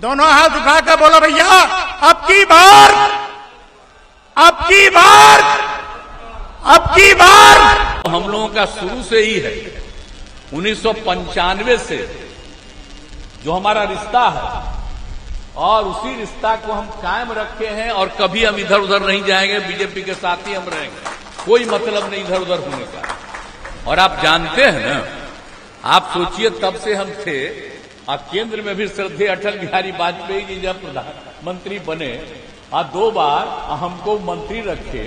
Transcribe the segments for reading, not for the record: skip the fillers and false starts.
दोनों हाथ उठाकर बोलो भैया, अब की बार, अब की बार, अब की बार। हम लोगों का शुरू से ही है, 1995 से जो हमारा रिश्ता है और उसी रिश्ता को हम कायम रखे हैं और कभी हम इधर उधर नहीं जाएंगे। बीजेपी के साथ ही हम रहेंगे, कोई मतलब नहीं इधर उधर होने का। और आप जानते हैं ना, आप सोचिए तब से हम थे और केंद्र में भी श्रद्धेय अटल बिहारी वाजपेयी जी जब प्रधानमंत्री बने और 2 बार हमको मंत्री रखे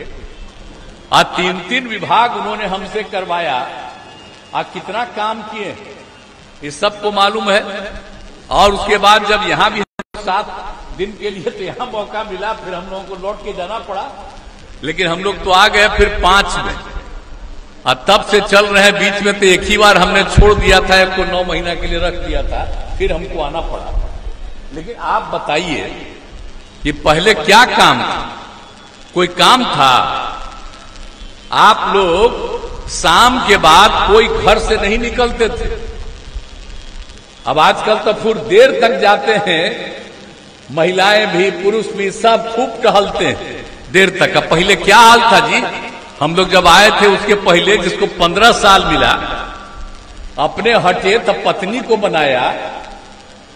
और 3-3 विभाग उन्होंने हमसे करवाया और कितना काम किए ये सबको मालूम है। और उसके बाद जब यहां भी 7 दिन के लिए तो यहां मौका मिला, फिर हम लोगों को लौट के जाना पड़ा, लेकिन हम लोग तो आ गए फिर 5 में और तब से चल रहे हैं। बीच में तो एक ही बार हमने छोड़ दिया था, एक को 9 महीना के लिए रख दिया था, फिर हमको आना पड़ा। लेकिन आप बताइए कि पहले क्या काम था? कोई काम था? आप लोग शाम के बाद कोई घर से नहीं निकलते थे। अब आजकल तो फिर देर तक जाते हैं, महिलाएं भी पुरुष भी सब खूब टहलते हैं देर तक। अब पहले क्या हाल था जी? हम लोग जब आए थे उसके पहले जिसको 15 साल मिला, अपने हटे तब पत्नी को बनाया,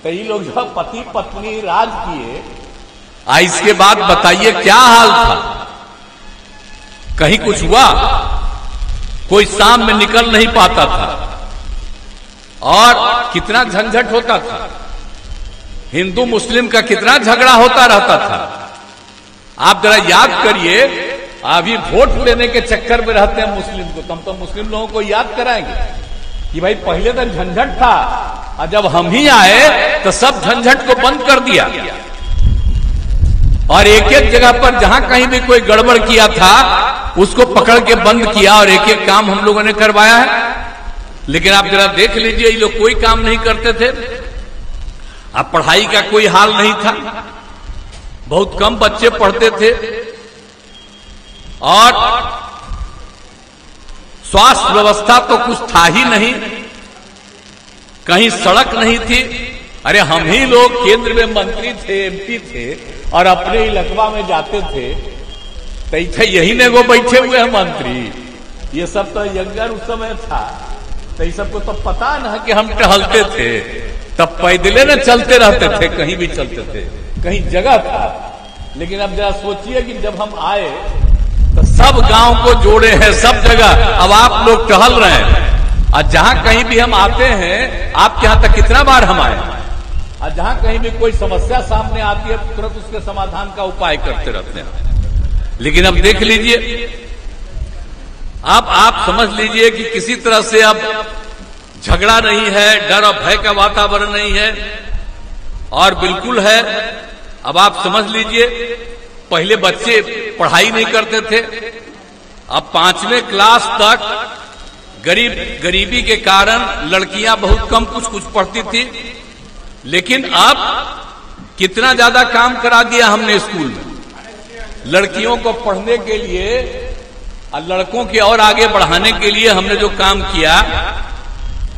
कई लोग जब पति पत्नी राज किए, इसके बाद बताइए क्या हाल था? कहीं कुछ हुआ? कोई शाम में निकल नहीं पाता था और कितना झंझट होता था। हिंदू मुस्लिम का कितना झगड़ा होता रहता था। आप जरा याद करिए, अभी वोट लेने के चक्कर में रहते हैं मुस्लिम को, तो मुस्लिम लोगों को याद कराएंगे कि भाई पहले तो झंझट था और जब हम ही आए तो सब झंझट को बंद कर दिया और एक एक जगह पर जहां कहीं भी कोई गड़बड़ किया था उसको पकड़ के बंद किया और एक एक काम हम लोगों ने करवाया है। लेकिन आप जरा देख लीजिए, ये लोग कोई काम नहीं करते थे। अब पढ़ाई का कोई हाल नहीं था, बहुत कम बच्चे पढ़ते थे और स्वास्थ्य व्यवस्था तो कुछ था ही नहीं, कहीं सड़क नहीं थी। अरे हम ही लोग केंद्र में मंत्री थे, एमपी थे और अपने इलाका में जाते थे तो यही ने वो बैठे हुए हैं मंत्री। ये सब तो यंगर उस समय था, तो ये सबको तो पता न कि हम टहलते थे, तब पैदले न चलते रहते थे, कहीं भी चलते थे, कहीं जगह था। लेकिन अब जरा सोचिए कि जब हम आए तो सब गांव को जोड़े हैं, सब जगह अब आप लोग टहल रहे हैं और जहां कहीं भी हम आते हैं, आपके यहां तक कितना बार हम आए और जहां कहीं भी कोई समस्या सामने आती है तुरंत उसके समाधान का उपाय करते रहते हैं। लेकिन अब देख लीजिए, अब आप समझ लीजिए कि किसी तरह से अब झगड़ा नहीं है, डर और भय का वातावरण नहीं है और बिल्कुल है। अब आप समझ लीजिए, पहले बच्चे पढ़ाई नहीं करते थे, अब 5वें क्लास तक गरीबी के कारण लड़कियां बहुत कम कुछ पढ़ती थी। लेकिन अब कितना ज्यादा काम करा दिया हमने स्कूल में लड़कियों को पढ़ने के लिए और लड़कों के और आगे बढ़ाने के लिए। हमने जो काम किया,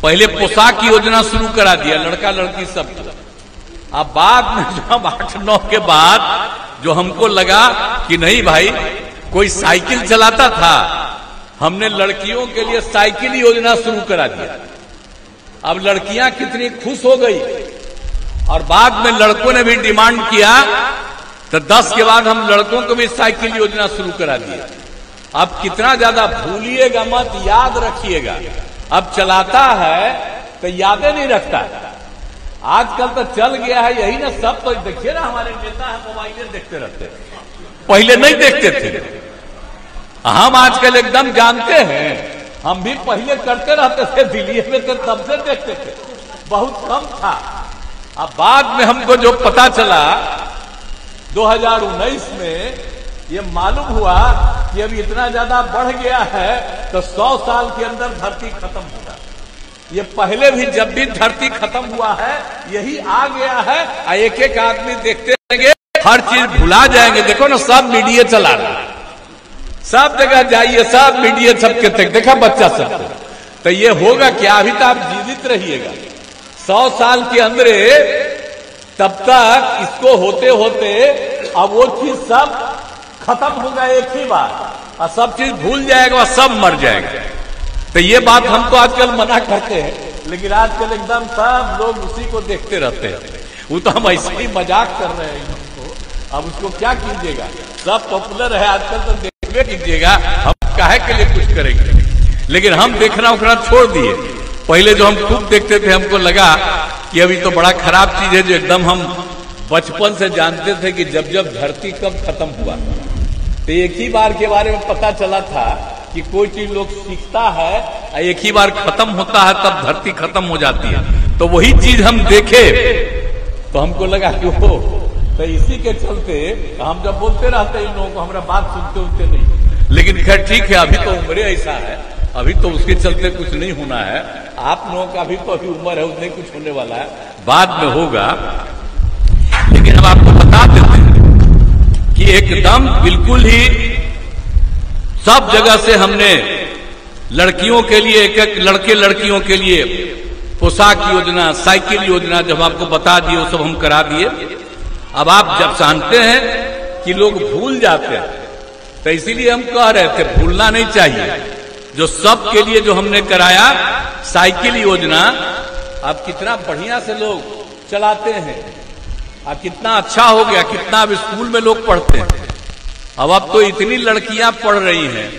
पहले पोशाक योजना शुरू करा दिया लड़का लड़की सब। अब बाद में जब 8-9 के बाद जो हमको लगा कि नहीं भाई, कोई साइकिल चलाता था, हमने लड़कियों के लिए साइकिल योजना शुरू करा दिया। अब लड़कियां कितनी खुश हो गई और बाद में लड़कों ने भी डिमांड किया तो 10 के बाद हम लड़कों को भी साइकिल योजना शुरू करा दिया। अब कितना ज्यादा भूलिएगा मत, याद रखिएगा। अब चलाता है तो यादें नहीं रखता। आजकल तो चल गया है यही ना, सब तो देखिए ना, हमारे नेता है मोबाइलें देखते रहते हैं, पहले नहीं देखते थे। हम आजकल एकदम जानते हैं, हम भी पहले करते रहते थे, दिल्ली में तो तब से देखते थे, बहुत कम था। अब बाद में हमको जो पता चला 2019 में, ये मालूम हुआ कि अब इतना ज्यादा बढ़ गया है तो 100 साल के अंदर धरती खत्म होगा। ये पहले भी जब भी धरती खत्म हुआ है यही आ गया है। एक एक आदमी देखते रहेंगे, हर चीज भुला जाएंगे। देखो ना, सब मीडिया चला रहा है, सब जगह जाइए, सब मीडिया सबके तक देखा बच्चा सब। तो ये होगा क्या? अभी तो आप जीवित रहिएगा, 100 साल के अंदर तब तक इसको होते होते अब वो चीज सब खत्म होगा एक ही बार, और सब चीज भूल जाएगा, सब मर जाएगा। तो ये बात हम तो आजकल मना करते हैं, लेकिन आजकल एकदम सब लोग उसी को देखते रहते हैं। वो तो हम ऐसे ही मजाक कर रहे हैं इनको, अब उसको क्या कीजिएगा, सब पॉपुलर है आजकल, तो देखने कीजिएगा, हम काहे के लिए कुछ करेंगे। लेकिन हम देखना उखना छोड़ दिए। पहले जो हम खूब देखते थे, हमको लगा कि अभी तो बड़ा खराब चीज है, जो एकदम हम बचपन से जानते थे कि जब जब धरती कब खत्म हुआ, तो एक ही बार के बारे में पता चला था कि कोई चीज लोग सीखता है, एक ही बार खत्म होता है, तब धरती खत्म हो जाती है। तो वही चीज हम देखे तो हमको लगा कि वो तो इसी के चलते हम जब बोलते रहते हैं इन लोगों को, हमारा बात सुनते उनते नहीं। लेकिन खैर ठीक है, अभी तो उम्र ऐसा है, अभी तो उसके चलते कुछ नहीं होना है। आप लोगों का भी तो अभी उम्र है, उसने कुछ होने वाला है, बाद में होगा। लेकिन अब आपको बता देते हैं कि एकदम बिल्कुल ही सब जगह से हमने लड़कियों के लिए, एक एक लड़के लड़कियों के लिए पोशाक योजना, साइकिल योजना जब आपको बता दिए, वो सब हम करा दिए। अब आप जब जानते हैं कि लोग भूल जाते हैं, तो इसीलिए हम कह रहे थे भूलना नहीं चाहिए। जो सब के लिए जो हमने कराया साइकिल योजना, अब कितना बढ़िया से लोग चलाते हैं, अब कितना अच्छा हो गया, कितना अब स्कूल में लोग पढ़ते हैं। अब तो इतनी लड़कियां पढ़ रही हैं,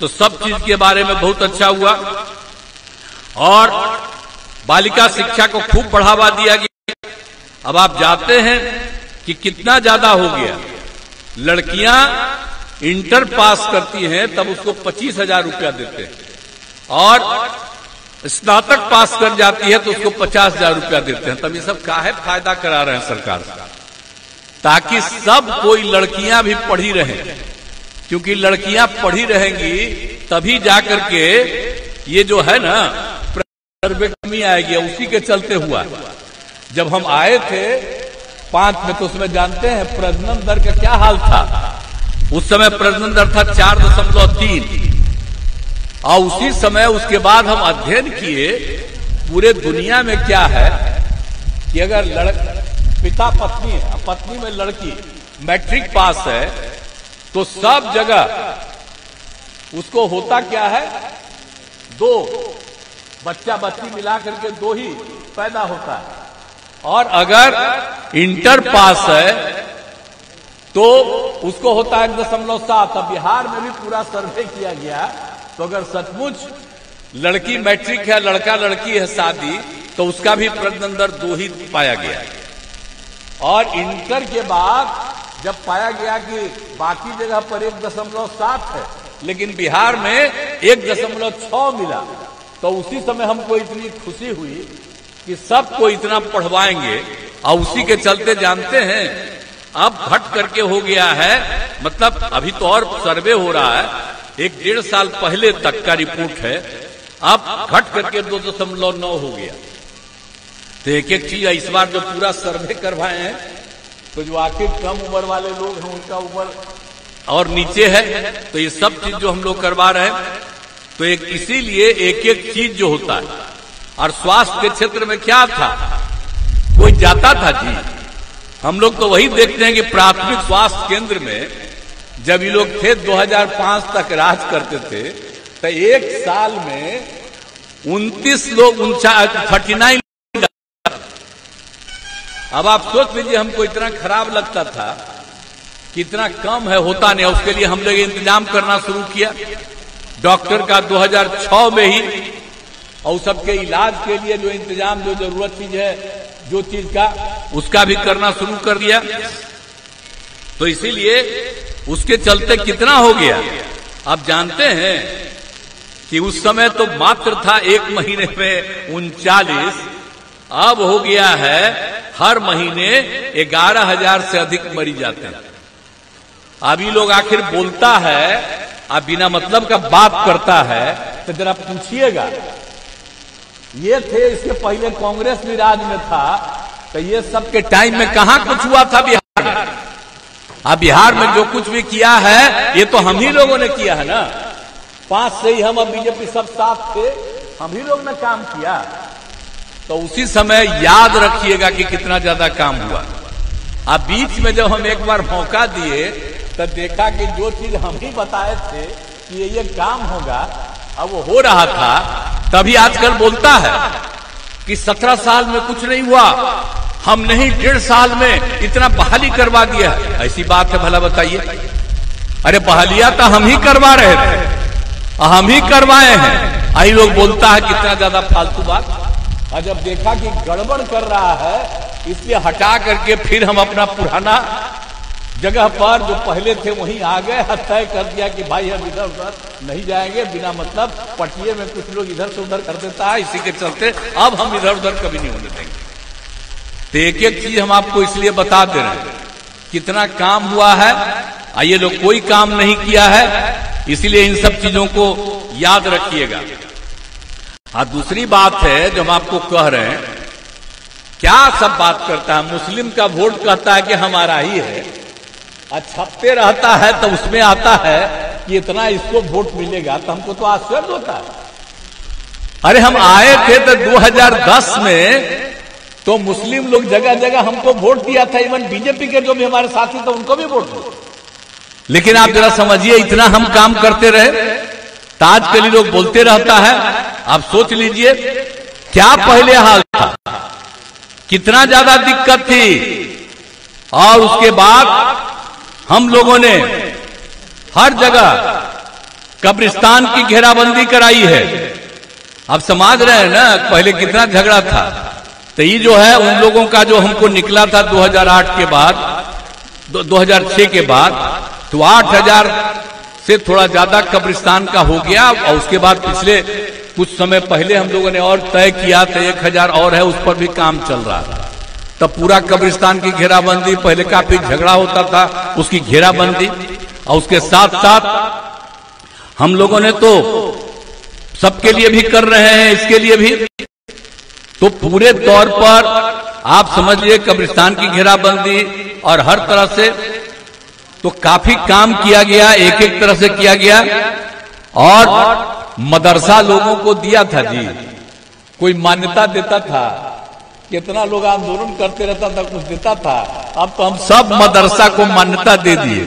तो सब चीज के बारे में बहुत अच्छा हुआ। और बालिका शिक्षा को खूब बढ़ावा दिया गया। अब आप जानते हैं कि कितना ज्यादा हो गया, लड़कियां इंटर पास करती हैं तब उसको 25,000 रुपया देते हैं, और स्नातक पास कर जाती है तो उसको 50,000 रुपया देते हैं। तब ये सब काहे फायदा करा रहे हैं सरकार, ताकि सब कोई लड़कियां भी पढ़ी रहें, क्योंकि लड़कियां पढ़ी रहेंगी तभी जाकर के ये जो है ना में कमी आएगी। उसी के चलते हुआ, जब हम आए थे 5 में, तो उसमें जानते हैं प्रजनन दर का क्या हाल था। उस समय प्रजनन दर था 4.3, और उसी समय उसके बाद हम अध्ययन किए पूरे दुनिया में क्या है कि अगर पिता पत्नी है, पत्नी में लड़की मैट्रिक पास है, तो सब जगह उसको होता क्या है, 2 बच्चा बच्ची मिला करके 2 ही पैदा होता है। और अगर इंटर पास है तो उसको होता है 1.7। अब बिहार में भी पूरा सर्वे किया गया, तो अगर सचमुच लड़की मैट्रिक है, लड़का लड़की है शादी, तो उसका भी प्रजनन दर 2 ही पाया गया। और इंटर के बाद जब पाया गया कि बाकी जगह पर 1.7 है, लेकिन बिहार में 1.6 मिला, तो उसी समय हमको इतनी खुशी हुई कि सबको इतना पढ़वाएंगे। और उसी के चलते जानते हैं अब घट करके हो गया है, मतलब अभी तो और सर्वे हो रहा है, 1-1.5 साल पहले तक का रिपोर्ट है, अब घट करके 2.9 हो गया। तो एक एक चीज इस बार जो पूरा सर्वे करवाए हैं, तो जो आखिर कम उम्र वाले लोग हैं उनका उम्र और नीचे है, तो ये सब चीज जो हम लोग करवा रहे हैं, तो एक इसीलिए एक एक चीज जो होता है। और स्वास्थ्य के क्षेत्र में क्या था, कोई जाता था जी, हम लोग तो वही देखते हैं कि प्राथमिक स्वास्थ्य केंद्र में जब ये लोग थे 2005 तक राज करते थे, तो एक साल में 29 लोग 39। अब आप सोच लीजिए, हमको इतना खराब लगता था कि इतना कम है, होता नहीं। उसके लिए हम लोग इंतजाम करना शुरू किया डॉक्टर का 2006 में ही, और सबके इलाज के लिए जो इंतजाम, जो जरूरत चीज है, जो चीज का, उसका भी करना शुरू कर दिया। तो इसीलिए उसके चलते कितना हो गया, आप जानते हैं कि उस समय तो मात्र था 1 महीने में 39, अब हो गया है हर महीने 11,000 से अधिक मरीज जाते हैं। अभी लोग आखिर बोलता है, अब बिना मतलब का बात करता है, तो जरा पूछिएगा, ये थे इसके पहले कांग्रेस भी राज में था, तो ये सब के टाइम में कहां कुछ हुआ था बिहार में? अब बिहार में जो कुछ भी किया है, ये तो हम ही लोगों ने किया है ना। 5 से ही हम, अब बीजेपी सब साथ थे, हम ही लोग ने काम किया। तो उसी समय याद रखिएगा कि कितना ज्यादा काम हुआ। अब बीच में जब हम एक बार मौका दिए तो देखा कि जो चीज हम ही बताए थे कि ये काम होगा, अब वो हो रहा था। तभी आजकल बोलता है कि 17 साल में कुछ नहीं हुआ, हम नहीं 1.5 साल में इतना बहाली करवा दिया। ऐसी बात है भला बताइए? अरे बहालियां तो हम ही करवा रहे थे, हम ही करवाए हैं। आई लोग बोलता है कितना ज्यादा फालतू बात। और जब देखा कि गड़बड़ कर रहा है, इसलिए हटा करके फिर हम अपना पुराना जगह पर जो पहले थे वहीं आ गए, तय कर दिया कि भाई हम इधर उधर नहीं जाएंगे। बिना मतलब पटिए में कुछ लोग इधर से उधर कर देता है, इसी के चलते अब हम इधर उधर कभी नहीं होने देंगे। तो एक एक चीज हम आपको इसलिए बता दे रहे हैं कितना काम हुआ है। ये लोग कोई काम नहीं किया है, इसलिए इन सब चीजों को याद रखिएगा। दूसरी बात है जो हम आपको कह रहे हैं, क्या सब बात करता है, मुस्लिम का वोट कहता है कि हमारा ही है, छपते रहता है तो उसमें आता है कि इतना इसको वोट मिलेगा, तो हमको तो आश्चर्य होता है। अरे हम आए थे तो 2010 में तो मुस्लिम लोग जगह जगह हमको वोट दिया था, इवन बीजेपी के जो भी हमारे साथी थे उनको भी वोट दिया। लेकिन आप जरा समझिए, इतना हम काम करते रहे, ताजकली लोग बोलते रहता है। आप सोच लीजिए क्या पहले हाल था, कितना ज्यादा दिक्कत थी। और उसके बाद हम लोगों ने हर जगह कब्रिस्तान की घेराबंदी कराई है। आप समझ रहे हैं ना, पहले कितना झगड़ा था। तो ये जो है उन लोगों का जो हमको निकला था 2008 के बाद, 2006 के बाद, तो 8000 से थोड़ा ज्यादा कब्रिस्तान का हो गया। और उसके बाद पिछले कुछ समय पहले हम लोगों ने और तय किया था 1000 और है, उस पर भी काम चल रहा था। तब पूरा कब्रिस्तान की घेराबंदी, पहले काफी झगड़ा होता था, उसकी घेराबंदी। और उसके साथ साथ हम लोगों ने तो सबके लिए भी कर रहे हैं, इसके लिए भी। तो पूरे तौर पर आप समझिए कब्रिस्तान की घेराबंदी और हर तरह से तो काफी काम किया गया, एक एक तरह से किया गया। और मदरसा लोगों को दिया था जी, कोई मान्यता देता था, कितना लोग आंदोलन करते रहता था, कुछ देता था। अब तो हम सब मदरसा को मान्यता दे दिए,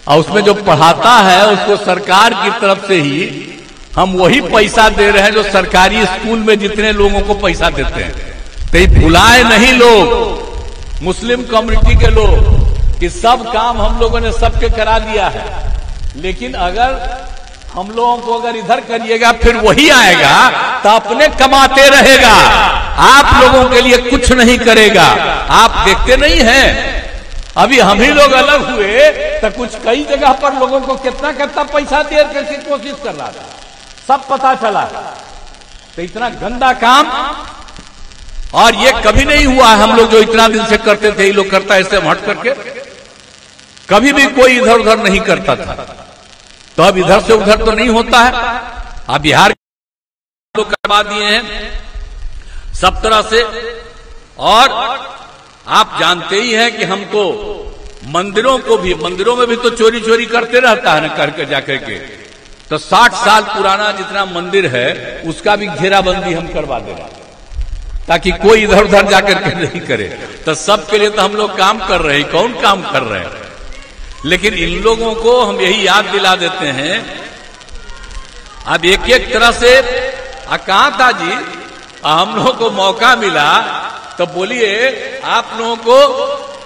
और उसमें जो पढ़ाता है उसको सरकार की तरफ से ही हम वही पैसा दे रहे हैं जो सरकारी स्कूल में जितने लोगों को पैसा देते हैं। तो ये भुलाए नहीं लोग, मुस्लिम कम्युनिटी के लोग, कि सब काम हम लोगों ने सबके करा दिया है। लेकिन अगर हम लोगों को अगर इधर करिएगा फिर वही आएगा तो अपने कमाते रहेगा, आप लोगों के लिए कुछ नहीं करेगा। आप देखते नहीं हैं, अभी हम ही लोग अलग हुए तो कुछ कई जगह पर लोगों को कितना कितना पैसा दे करके कोशिश कर रहा था, सब पता चला। तो इतना गंदा काम, और ये कभी नहीं हुआ है। हम लोग जो इतना दिन से करते थे, ये लोग करता है ऐसे हट करके, कभी भी कोई इधर उधर नहीं करता था। तो अब इधर से उधर तो नहीं होता है। अब बिहार लोग करवा दिए हैं सब तरह से। और आप जानते ही हैं कि हम तो मंदिरों को भी, मंदिरों में भी तो चोरी चोरी करते रहता है ना, करके जाकर के। तो 60 साल पुराना जितना मंदिर है उसका भी घेराबंदी हम करवा दे रहे हैं, ताकि कोई इधर उधर जाकर के नहीं करे। तो सबके लिए तो हम लोग काम कर रहे हैं, कौन काम कर रहे हैं। लेकिन इन लोगों को हम यही याद दिला देते हैं। अब एक एक तरह से कहा था जी, हम लोगों को मौका मिला तो बोलिए आप लोगों को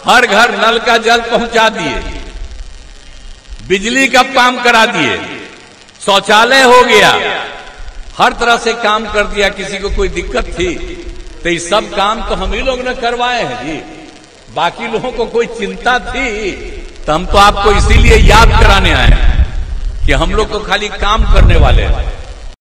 हर घर नल का जल पहुंचा दिए, बिजली का काम करा दिए, शौचालय हो गया, हर तरह से काम कर दिया। किसी को कोई दिक्कत थी तो ये सब काम तो हम ही लोग ने करवाए हैं जी। बाकी लोगों को कोई चिंता थी तो हम तो आपको इसीलिए याद कराने आए कि हम लोग तो खाली काम करने वाले हैं।